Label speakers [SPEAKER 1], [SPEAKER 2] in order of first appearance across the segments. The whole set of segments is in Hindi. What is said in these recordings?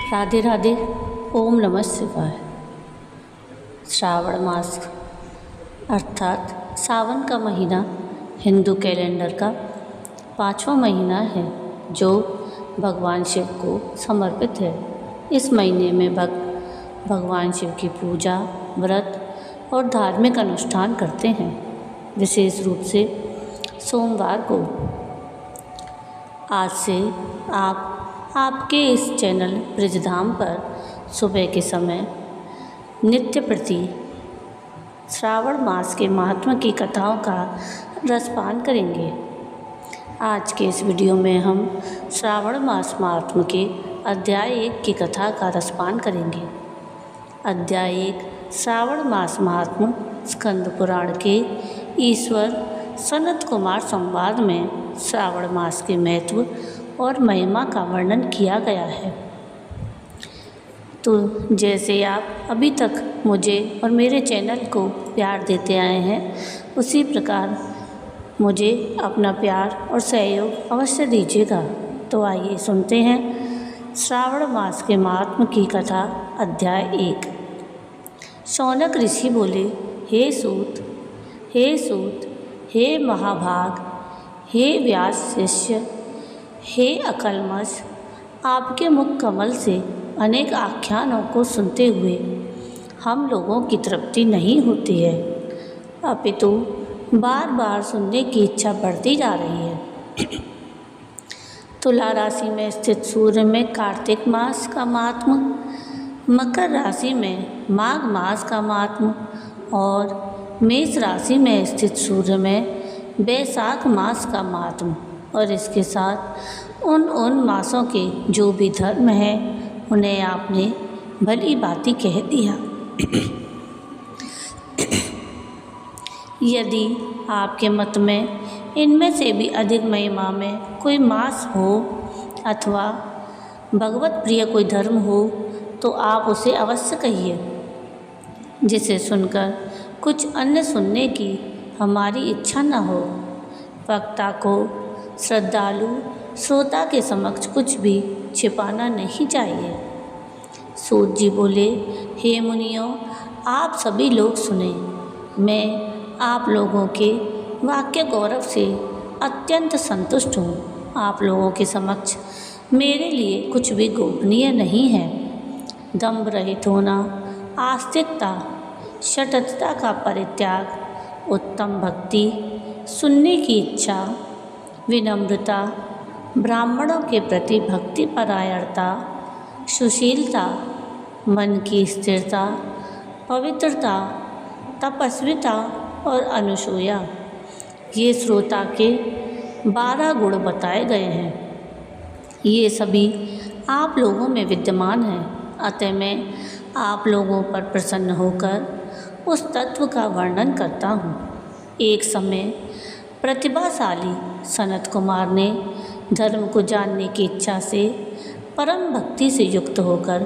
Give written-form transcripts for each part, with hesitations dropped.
[SPEAKER 1] राधे राधे। ओम नमः शिवाय। श्रावण मास अर्थात सावन का महीना हिंदू कैलेंडर का 5वां महीना है जो भगवान शिव को समर्पित है। इस महीने में भक्त भगवान शिव की पूजा, व्रत और धार्मिक अनुष्ठान करते हैं। विशेष रूप से सोमवार को। आज से आपके इस चैनल ब्रजधाम पर सुबह के समय नित्य प्रति श्रावण मास के महात्मा की कथाओं का रसपान करेंगे। आज के इस वीडियो में हम श्रावण मास महात्मा के अध्याय 1 की कथा का रसपान करेंगे। अध्याय 1 श्रावण मास महात्मा स्कंद पुराण के ईश्वर सनत कुमार संवाद में श्रावण मास के महत्व और महिमा का वर्णन किया गया है। तो जैसे आप अभी तक मुझे और मेरे चैनल को प्यार देते आए हैं, उसी प्रकार मुझे अपना प्यार और सहयोग अवश्य दीजिएगा। तो आइए सुनते हैं श्रावण मास के महात्मा की कथा। अध्याय 1। शौनक ऋषि बोले, हे सूत, हे महाभाग, हे व्यास शिष्य, हे अकलमष, आपके मुख कमल से अनेक आख्यानों को सुनते हुए हम लोगों की तृप्ति नहीं होती है, अपितु बार बार सुनने की इच्छा बढ़ती जा रही है। तुला राशि में स्थित सूर्य में कार्तिक मास का महात्मा, मकर राशि में माघ मास का महात्मा और मेष राशि में स्थित सूर्य में बैसाख मास का महात्मा, और इसके साथ उन मासों के जो भी धर्म हैं उन्हें आपने भली भांति कह दिया। यदि आपके मत में इनमें से भी अधिक महिमा में कोई मास हो अथवा भगवत प्रिय कोई धर्म हो तो आप उसे अवश्य कहिए, जिसे सुनकर कुछ अन्य सुनने की हमारी इच्छा न हो। वक्ता को श्रद्धालु श्रोता के समक्ष कुछ भी छिपाना नहीं चाहिए। सूत जी बोले, हे मुनियों, आप सभी लोग सुने। मैं आप लोगों के वाक्य गौरव से अत्यंत संतुष्ट हूँ। आप लोगों के समक्ष मेरे लिए कुछ भी गोपनीय नहीं है। दंभ रहित होना, आस्तिकता, शठता का परित्याग, उत्तम भक्ति, सुनने की इच्छा, विनम्रता, ब्राह्मणों के प्रति भक्ति परायणता, सुशीलता, मन की स्थिरता, पवित्रता, तपस्विता और अनुसूया, ये श्रोता के 12 गुण बताए गए हैं। ये सभी आप लोगों में विद्यमान हैं। अतः मैं आप लोगों पर प्रसन्न होकर उस तत्व का वर्णन करता हूँ। एक समय प्रतिभाशाली सनत कुमार ने धर्म को जानने की इच्छा से परम भक्ति से युक्त होकर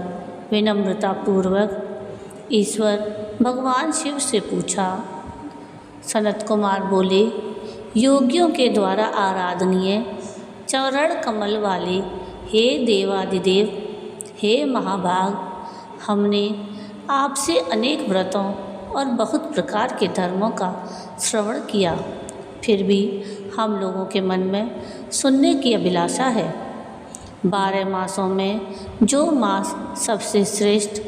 [SPEAKER 1] विनम्रतापूर्वक ईश्वर भगवान शिव से पूछा। सनत कुमार बोले, योगियों के द्वारा आराधनीय चरण कमल वाले हे देवादिदेव, हे महाभाग, हमने आपसे अनेक व्रतों और बहुत प्रकार के धर्मों का श्रवण किया, फिर भी हम लोगों के मन में सुनने की अभिलाषा है। 12 मासों में जो मास सबसे श्रेष्ठ,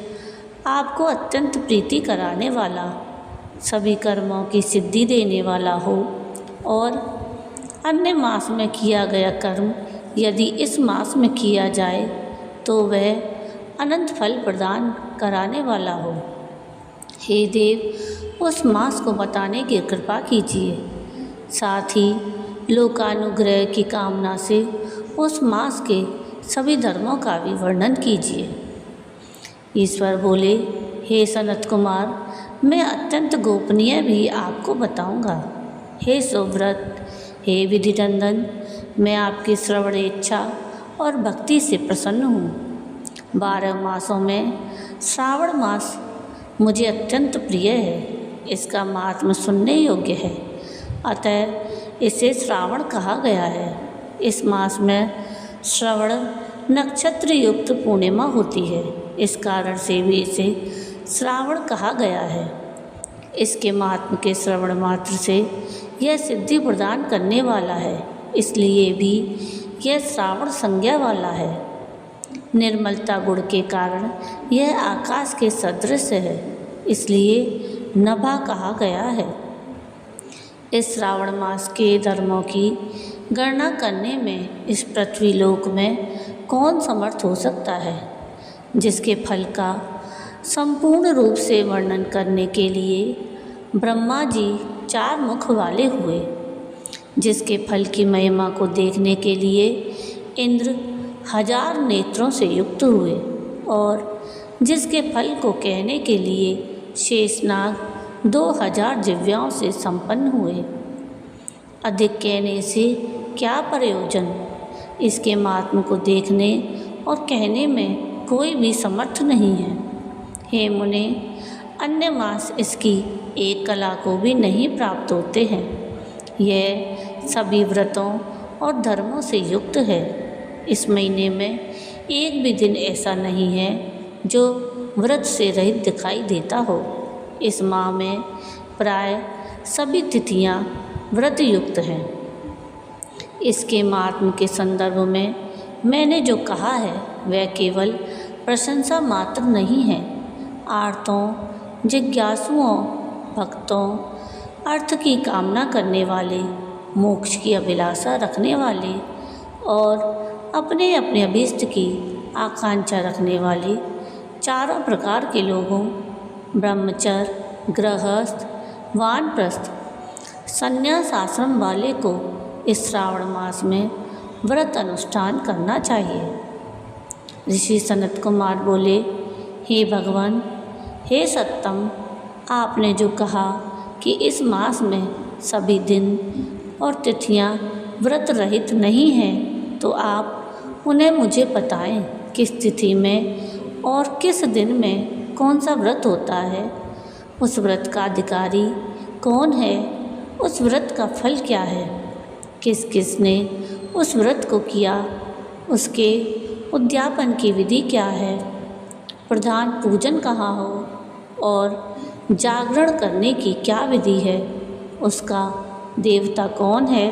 [SPEAKER 1] आपको अत्यंत प्रीति कराने वाला, सभी कर्मों की सिद्धि देने वाला हो, और अन्य मास में किया गया कर्म यदि इस मास में किया जाए तो वह अनंत फल प्रदान कराने वाला हो। हे देव, उस मास को बताने की कृपा कीजिए। साथ ही लोकानुग्रह की कामना से उस मास के सभी धर्मों का भी वर्णन कीजिए। ईश्वर बोले, हे सनत कुमार, मैं अत्यंत गोपनीय भी आपको बताऊंगा। हे सुव्रत, हे विधिनंदन, मैं आपकी श्रवण इच्छा और भक्ति से प्रसन्न हूँ। 12 मासों में श्रावण मास मुझे अत्यंत प्रिय है। इसका महात्म्य सुनने योग्य है, अतः इसे श्रावण कहा गया है। इस मास में श्रवण नक्षत्र युक्त पूर्णिमा होती है। इस कारण से भी इसे श्रावण कहा गया है। इसके महात्म के श्रवण मात्र से यह सिद्धि प्रदान करने वाला है, इसलिए भी यह श्रावण संज्ञा वाला है। निर्मलता गुण के कारण यह आकाश के सदृश है, इसलिए नभा कहा गया है। इस श्रावण मास के धर्मों की गणना करने में इस पृथ्वी लोक में कौन समर्थ हो सकता है, जिसके फल का संपूर्ण रूप से वर्णन करने के लिए ब्रह्मा जी 4 मुख वाले हुए, जिसके फल की महिमा को देखने के लिए इंद्र 1000 नेत्रों से युक्त हुए और जिसके फल को कहने के लिए शेषनाग 2000 जिह्वाओं से संपन्न हुए। अधिक कहने से क्या प्रयोजन, इसके महात्म को देखने और कहने में कोई भी समर्थ नहीं है। हे मुने, अन्य मास इसकी एक कला को भी नहीं प्राप्त होते हैं। यह सभी व्रतों और धर्मों से युक्त है। इस महीने में एक भी दिन ऐसा नहीं है जो व्रत से रहित दिखाई देता हो। इस माह में प्राय सभी तिथियां व्रत युक्त हैं। इसके महात्म के संदर्भ में मैंने जो कहा है वह केवल प्रशंसा मात्र नहीं है। आर्तों, जिज्ञासुओं, भक्तों, अर्थ की कामना करने वाले, मोक्ष की अभिलाषा रखने वाले और अपने अपने अभीष्ट की आकांक्षा रखने वाले 4 प्रकार के लोगों, ब्रह्मचर्य, गृहस्थ, वानप्रस्थ, संन्यास आश्रम वाले को इस श्रावण मास में व्रत अनुष्ठान करना चाहिए। ऋषि सनत कुमार बोले, हे भगवान, हे सत्तम, आपने जो कहा कि इस मास में सभी दिन और तिथियां व्रत रहित नहीं हैं, तो आप उन्हें मुझे बताएं। किस तिथि में और किस दिन में कौन सा व्रत होता है, उस व्रत का अधिकारी कौन है, उस व्रत का फल क्या है, किस किस ने उस व्रत को किया, उसके उद्यापन की विधि क्या है, प्रधान पूजन कहाँ हो और जागरण करने की क्या विधि है, उसका देवता कौन है,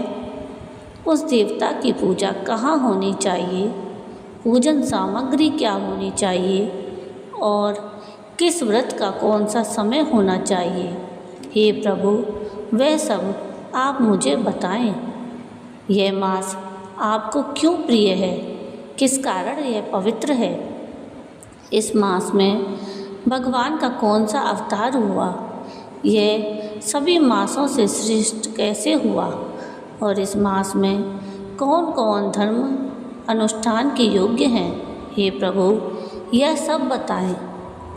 [SPEAKER 1] उस देवता की पूजा कहाँ होनी चाहिए, पूजन सामग्री क्या होनी चाहिए और किस व्रत का कौन सा समय होना चाहिए। हे प्रभु, वह सब आप मुझे बताएं। यह मास आपको क्यों प्रिय है, किस कारण यह पवित्र है, इस मास में भगवान का कौन सा अवतार हुआ, यह सभी मासों से श्रेष्ठ कैसे हुआ और इस मास में कौन कौन धर्म अनुष्ठान के योग्य हैं। हे प्रभु, यह सब बताएं।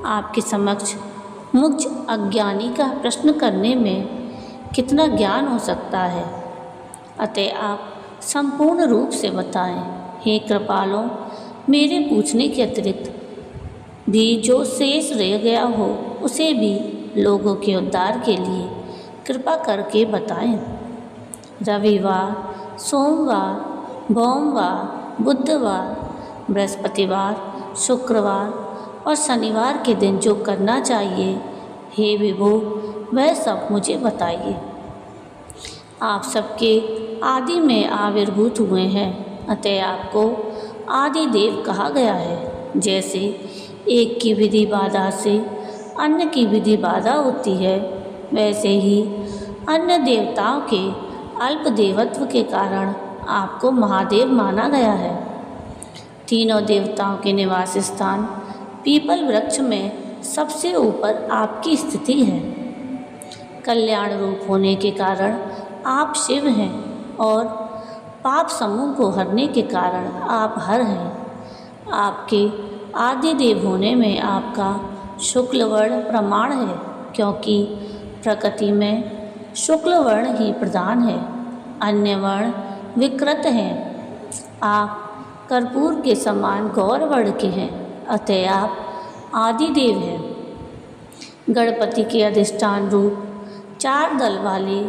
[SPEAKER 1] आपके समक्ष मुझ अज्ञानी का प्रश्न करने में कितना ज्ञान हो सकता है, अतः आप संपूर्ण रूप से बताएं। हे कृपालो, मेरे पूछने के अतिरिक्त भी जो शेष रह गया हो उसे भी लोगों के उद्धार के लिए कृपा करके बताएं। रविवार, सोमवार, भौमवार, बुधवार, बृहस्पतिवार, शुक्रवार और शनिवार के दिन जो करना चाहिए, हे विभो, वह सब मुझे बताइए। आप सबके आदि में आविर्भूत हुए हैं, अतः आपको आदि देव कहा गया है। जैसे एक की विधि बाधा से अन्य की विधि बाधा होती है, वैसे ही अन्य देवताओं के अल्प देवत्व के कारण आपको महादेव माना गया है। तीनों देवताओं के निवास स्थान पीपल वृक्ष में सबसे ऊपर आपकी स्थिति है। कल्याण रूप होने के कारण आप शिव हैं और पाप समूह को हरने के कारण आप हर हैं। आपके आदि देव होने में आपका शुक्ल वर्ण प्रमाण है, क्योंकि प्रकृति में शुक्ल वर्ण ही प्रधान है, अन्य वर्ण विकृत हैं। आप कर्पूर के समान गौर वर्ण के हैं, अतः आप आदि देव हैं। गणपति के अधिष्ठान रूप 4 दल वाले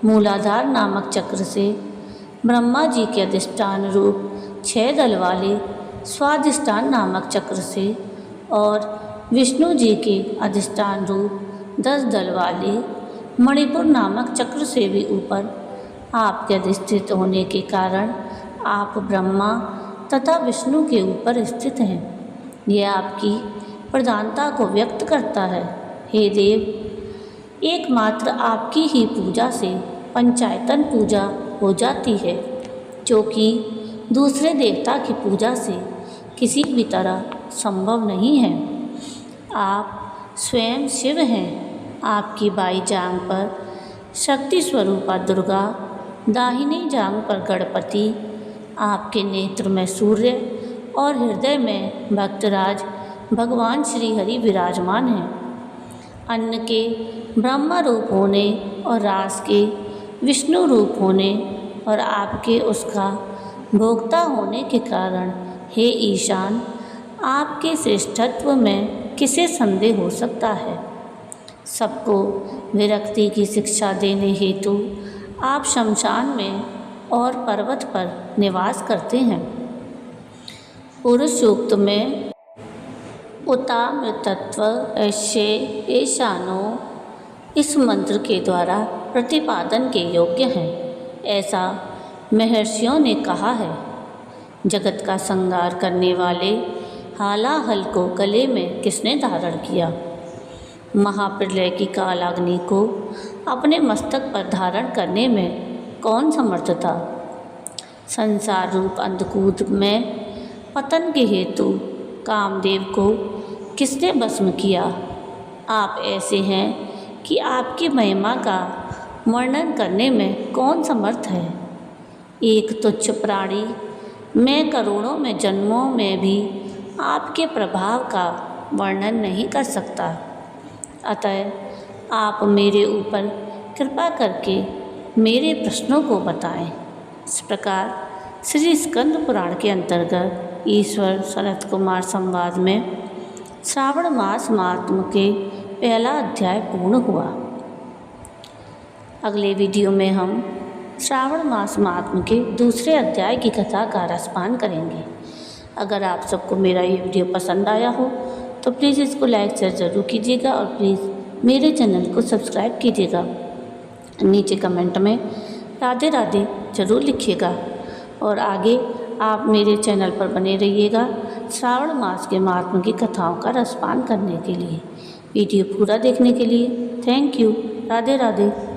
[SPEAKER 1] मूलाधार नामक चक्र से ब्रह्मा जी के अधिष्ठान रूप 6 दल वाले स्वाधिष्ठान नामक चक्र से और विष्णु जी के अधिष्ठान रूप 10 दल वाले मणिपुर नामक चक्र से भी ऊपर आपके अधिष्ठित होने के कारण आप ब्रह्मा तथा विष्णु के ऊपर स्थित हैं। यह आपकी प्रधानता को व्यक्त करता है। हे देव, एकमात्र आपकी ही पूजा से पंचायतन पूजा हो जाती है, जो कि दूसरे देवता की पूजा से किसी भी तरह संभव नहीं है। आप स्वयं शिव हैं। आपकी बाई जांघ पर शक्ति स्वरूपा दुर्गा, दाहिनी जांघ पर गणपति, आपके नेत्र में सूर्य और हृदय में भक्तराज भगवान श्री हरि विराजमान हैं। अन्न के ब्रह्मा रूप होने और रास के विष्णु रूप होने और आपके उसका भोक्ता होने के कारण हे ईशान, आपके श्रेष्ठत्व में किसे संदेह हो सकता है। सबको विरक्ति की शिक्षा देने हेतु आप शमशान में और पर्वत पर निवास करते हैं। पुरुष सूक्त में उतामृतत्व ऐसे ईशानो इस मंत्र के द्वारा प्रतिपादन के योग्य हैं, ऐसा महर्षियों ने कहा है। जगत का संहार करने वाले हालाहल को गले में किसने धारण किया? महाप्रलय की कालाग्नि को अपने मस्तक पर धारण करने में कौन समर्थ था? संसार रूप अंधकूप में पतन के हेतु कामदेव को किसने भस्म किया? आप ऐसे हैं कि आपकी महिमा का वर्णन करने में कौन समर्थ है? एक तुच्छ प्राणी मैं करोड़ों में जन्मों में भी आपके प्रभाव का वर्णन नहीं कर सकता। अतः आप मेरे ऊपर कृपा करके मेरे प्रश्नों को बताएं। इस प्रकार श्री स्कंद पुराण के अंतर्गत ईश्वर सनत कुमार संवाद में श्रावण मास महात्म्य के पहला अध्याय पूर्ण हुआ। अगले वीडियो में हम श्रावण मास महात्म्य के दूसरे अध्याय की कथा का रसपान करेंगे। अगर आप सबको मेरा ये वीडियो पसंद आया हो तो प्लीज़ इसको लाइक शेयर ज़रूर कीजिएगा और प्लीज़ मेरे चैनल को सब्सक्राइब कीजिएगा। नीचे कमेंट में राधे राधे ज़रूर लिखिएगा और आगे आप मेरे चैनल पर बने रहिएगा श्रावण मास के महात्म्य की कथाओं का रसपान करने के लिए। वीडियो पूरा देखने के लिए थैंक यू। राधे राधे।